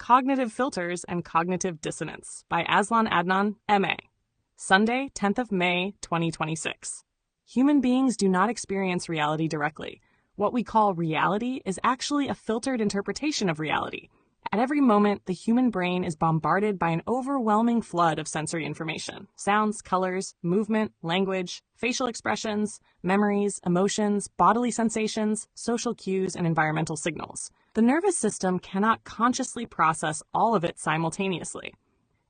Cognitive Filters and Cognitive Dissonance by AZLAN ADNAN, M.A. Sunday, 10th of May, 2026. Human beings do not experience reality directly. What we call reality is actually a filtered interpretation of reality. At every moment, the human brain is bombarded by an overwhelming flood of sensory information: sounds, colors, movement, language, facial expressions, memories, emotions, bodily sensations, social cues, and environmental signals. The nervous system cannot consciously process all of it simultaneously.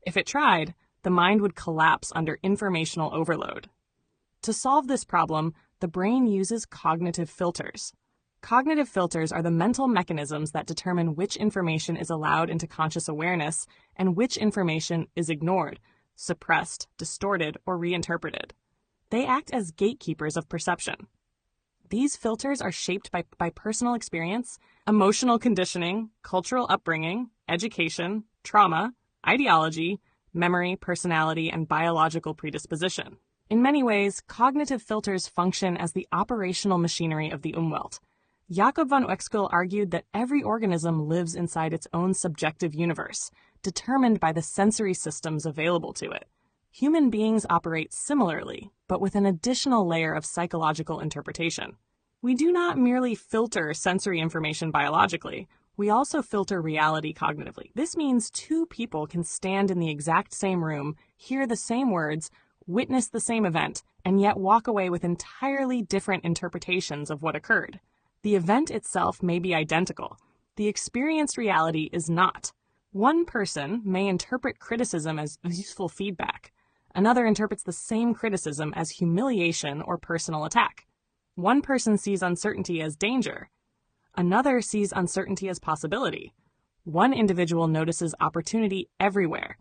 If it tried, the mind would collapse under informational overload. To solve this problem, the brain uses cognitive filters. Cognitive filters are the mental mechanisms that determine which information is allowed into conscious awareness and which information is ignored, suppressed, distorted, or reinterpreted. They act as gatekeepers of perception. These filters are shaped by personal experience, emotional conditioning, cultural upbringing, education, trauma, ideology, memory, personality, and biological predisposition. In many ways, cognitive filters function as the operational machinery of the Umwelt. Jakob von Uexküll argued that every organism lives inside its own subjective universe, determined by the sensory systems available to it. Human beings operate similarly, but with an additional layer of psychological interpretation. We do not merely filter sensory information biologically, we also filter reality cognitively. This means two people can stand in the exact same room, hear the same words, witness the same event, and yet walk away with entirely different interpretations of what occurred. The event itself may be identical. The experienced reality is not. One person may interpret criticism as useful feedback. Another interprets the same criticism as humiliation or personal attack. One person sees uncertainty as danger. Another sees uncertainty as possibility. One individual notices opportunity everywhere.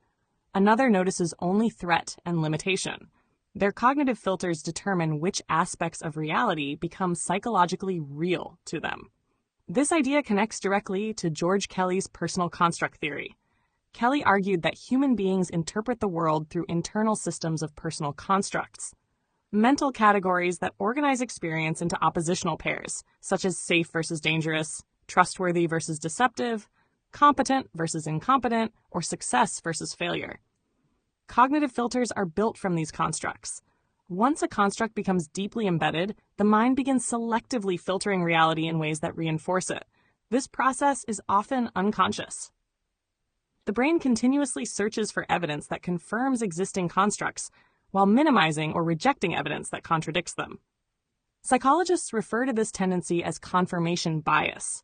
Another notices only threat and limitation. Their cognitive filters determine which aspects of reality become psychologically real to them. This idea connects directly to George Kelly's personal construct theory. Kelly argued that human beings interpret the world through internal systems of personal constructs, mental categories that organize experience into oppositional pairs, such as safe versus dangerous, trustworthy versus deceptive, competent versus incompetent, or success versus failure. Cognitive filters are built from these constructs. Once a construct becomes deeply embedded, the mind begins selectively filtering reality in ways that reinforce it. This process is often unconscious. The brain continuously searches for evidence that confirms existing constructs while minimizing or rejecting evidence that contradicts them. Psychologists refer to this tendency as confirmation bias.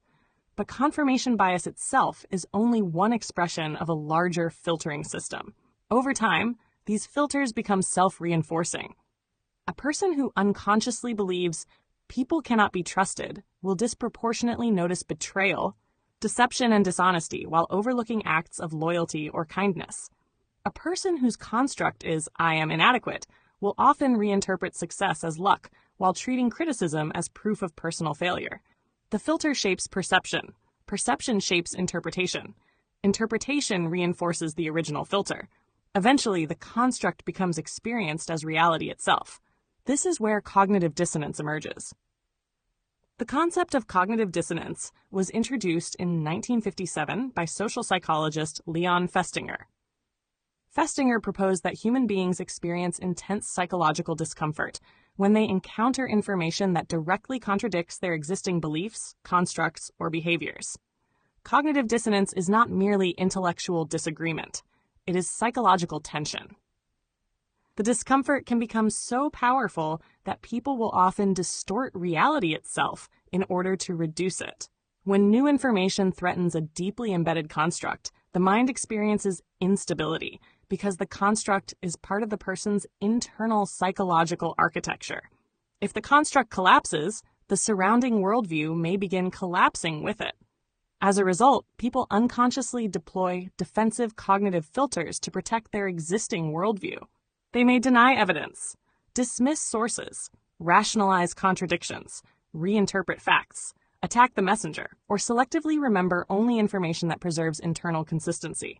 But confirmation bias itself is only one expression of a larger filtering system. Over time, these filters become self-reinforcing. A person who unconsciously believes people cannot be trusted will disproportionately notice betrayal, deception, and dishonesty while overlooking acts of loyalty or kindness. A person whose construct is "I am inadequate" will often reinterpret success as luck while treating criticism as proof of personal failure. The filter shapes perception. Perception shapes interpretation. Interpretation reinforces the original filter. Eventually, the construct becomes experienced as reality itself. This is where cognitive dissonance emerges. The concept of cognitive dissonance was introduced in 1957 by social psychologist Leon Festinger. Festinger proposed that human beings experience intense psychological discomfort when they encounter information that directly contradicts their existing beliefs, constructs, or behaviors. Cognitive dissonance is not merely intellectual disagreement. It is psychological tension. The discomfort can become so powerful that people will often distort reality itself in order to reduce it. When new information threatens a deeply embedded construct, the mind experiences instability because the construct is part of the person's internal psychological architecture. If the construct collapses, the surrounding worldview may begin collapsing with it. As a result, people unconsciously deploy defensive cognitive filters to protect their existing worldview. They may deny evidence, dismiss sources, rationalize contradictions, reinterpret facts, attack the messenger, or selectively remember only information that preserves internal consistency.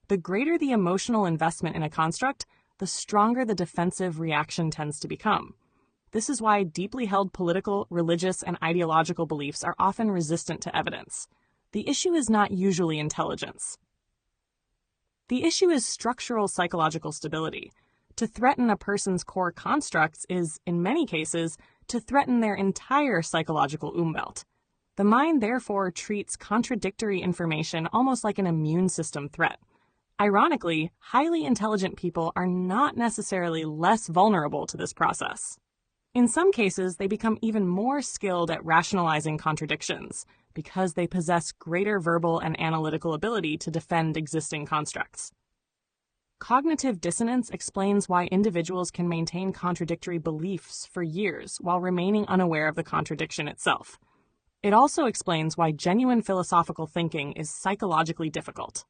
The greater the emotional investment in a construct, the stronger the defensive reaction tends to become. This is why deeply held political, religious, and ideological beliefs are often resistant to evidence. The issue is not usually intelligence. The issue is structural psychological stability. To threaten a person's core constructs is, in many cases, to threaten their entire psychological Umwelt. The mind therefore treats contradictory information almost like an immune system threat. Ironically, highly intelligent people are not necessarily less vulnerable to this process. In some cases, they become even more skilled at rationalizing contradictions because they possess greater verbal and analytical ability to defend existing constructs. Cognitive dissonance explains why individuals can maintain contradictory beliefs for years while remaining unaware of the contradiction itself. It also explains why genuine philosophical thinking is psychologically difficult.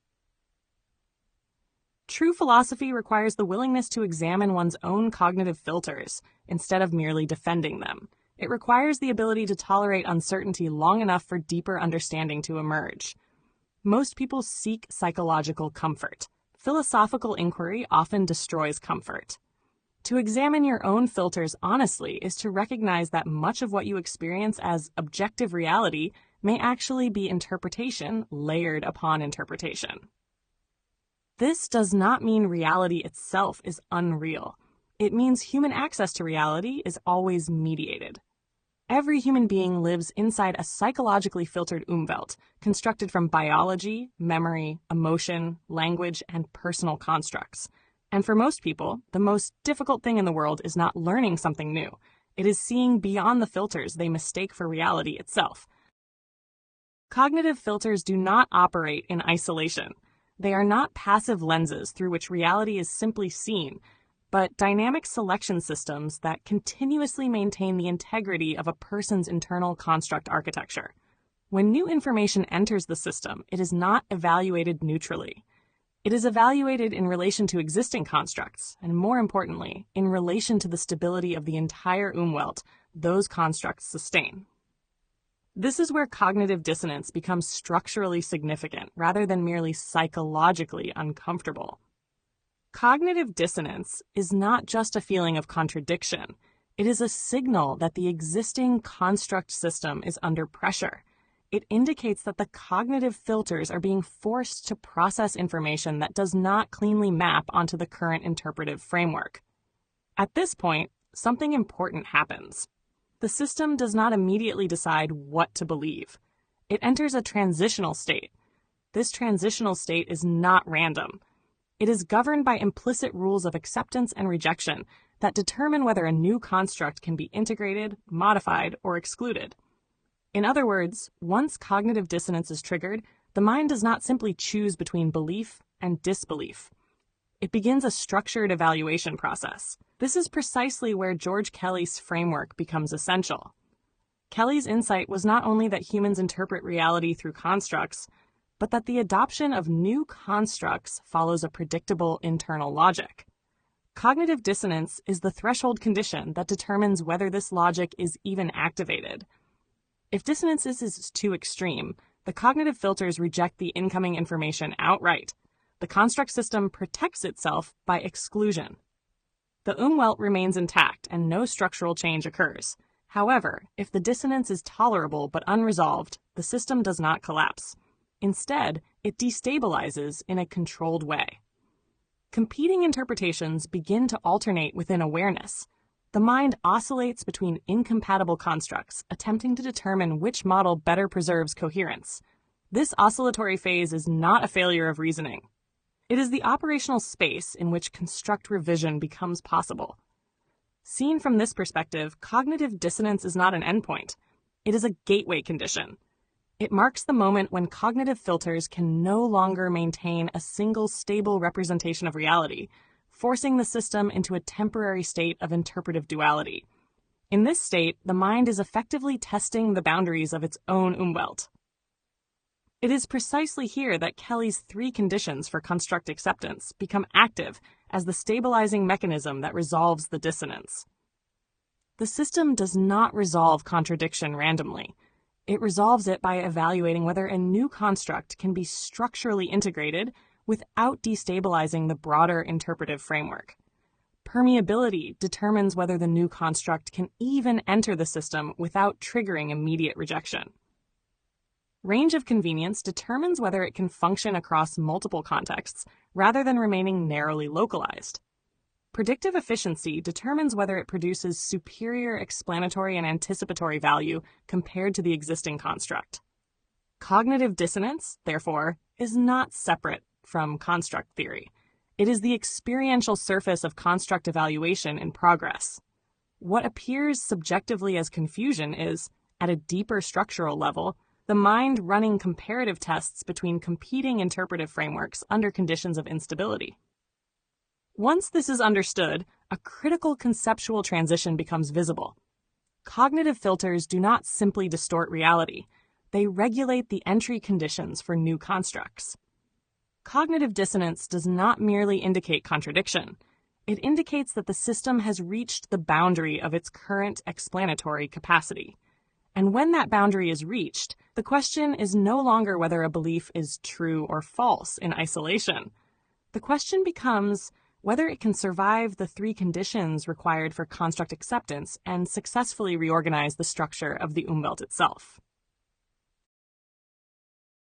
True philosophy requires the willingness to examine one's own cognitive filters instead of merely defending them. It requires the ability to tolerate uncertainty long enough for deeper understanding to emerge. Most people seek psychological comfort. Philosophical inquiry often destroys comfort. To examine your own filters honestly is to recognize that much of what you experience as objective reality may actually be interpretation layered upon interpretation. This does not mean reality itself is unreal. It means human access to reality is always mediated. Every human being lives inside a psychologically filtered Umwelt, constructed from biology, memory, emotion, language, and personal constructs. And for most people, the most difficult thing in the world is not learning something new. It is seeing beyond the filters they mistake for reality itself. Cognitive filters do not operate in isolation. They are not passive lenses through which reality is simply seen, but dynamic selection systems that continuously maintain the integrity of a person's internal construct architecture. When new information enters the system, it is not evaluated neutrally. It is evaluated in relation to existing constructs, and more importantly, in relation to the stability of the entire Umwelt those constructs sustain. This is where cognitive dissonance becomes structurally significant rather than merely psychologically uncomfortable. Cognitive dissonance is not just a feeling of contradiction. It is a signal that the existing construct system is under pressure. It indicates that the cognitive filters are being forced to process information that does not cleanly map onto the current interpretive framework. At this point, something important happens. The system does not immediately decide what to believe. It enters a transitional state. This transitional state is not random. It is governed by implicit rules of acceptance and rejection that determine whether a new construct can be integrated, modified, or excluded. In other words, once cognitive dissonance is triggered, the mind does not simply choose between belief and disbelief. It begins a structured evaluation process. This is precisely where George Kelly's framework becomes essential. Kelly's insight was not only that humans interpret reality through constructs, but that the adoption of new constructs follows a predictable internal logic. Cognitive dissonance is the threshold condition that determines whether this logic is even activated. If dissonance is too extreme, the cognitive filters reject the incoming information outright. The construct system protects itself by exclusion. The Umwelt remains intact and no structural change occurs. However, if the dissonance is tolerable but unresolved, the system does not collapse. Instead, it destabilizes in a controlled way. Competing interpretations begin to alternate within awareness. The mind oscillates between incompatible constructs, attempting to determine which model better preserves coherence. This oscillatory phase is not a failure of reasoning. It is the operational space in which construct revision becomes possible. Seen from this perspective, cognitive dissonance is not an endpoint. It is a gateway condition. It marks the moment when cognitive filters can no longer maintain a single stable representation of reality, forcing the system into a temporary state of interpretive duality. In this state, the mind is effectively testing the boundaries of its own Umwelt. It is precisely here that Kelly's 3 conditions for construct acceptance become active as the stabilizing mechanism that resolves the dissonance. The system does not resolve contradiction randomly. It resolves it by evaluating whether a new construct can be structurally integrated without destabilizing the broader interpretive framework. Permeability determines whether the new construct can even enter the system without triggering immediate rejection. Range of convenience determines whether it can function across multiple contexts rather than remaining narrowly localized. Predictive efficiency determines whether it produces superior explanatory and anticipatory value compared to the existing construct. Cognitive dissonance, therefore, is not separate from construct theory. It is the experiential surface of construct evaluation in progress. What appears subjectively as confusion is, at a deeper structural level, the mind running comparative tests between competing interpretive frameworks under conditions of instability. Once this is understood, a critical conceptual transition becomes visible. Cognitive filters do not simply distort reality. They regulate the entry conditions for new constructs. Cognitive dissonance does not merely indicate contradiction. It indicates that the system has reached the boundary of its current explanatory capacity. And when that boundary is reached, the question is no longer whether a belief is true or false in isolation. The question becomes whether it can survive the three conditions required for construct acceptance and successfully reorganize the structure of the Umwelt itself.